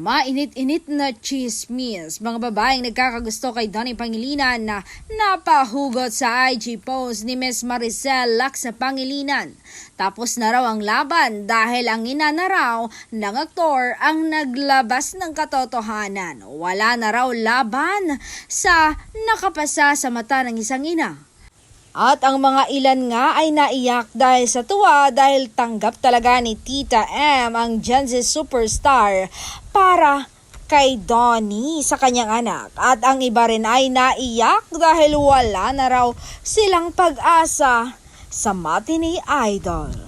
Mainit-init na chismis. Mga babaeng nagkakagusto kay Donnie Pangilinan na napahugot sa IG post ni Miss Maricel Laksa Pangilinan. Tapos na raw ang laban dahil ang ina na raw ng aktor ang naglabas ng katotohanan. Wala na raw laban sa nakapasa sa mata ng isang ina. At ang mga ilan nga ay naiyak dahil sa tuwa dahil tanggap talaga ni Tita M ang Gen Z superstar para kay Donnie sa kanyang anak. At ang iba rin ay naiyak dahil wala na raw silang pag-asa sa matinee idol.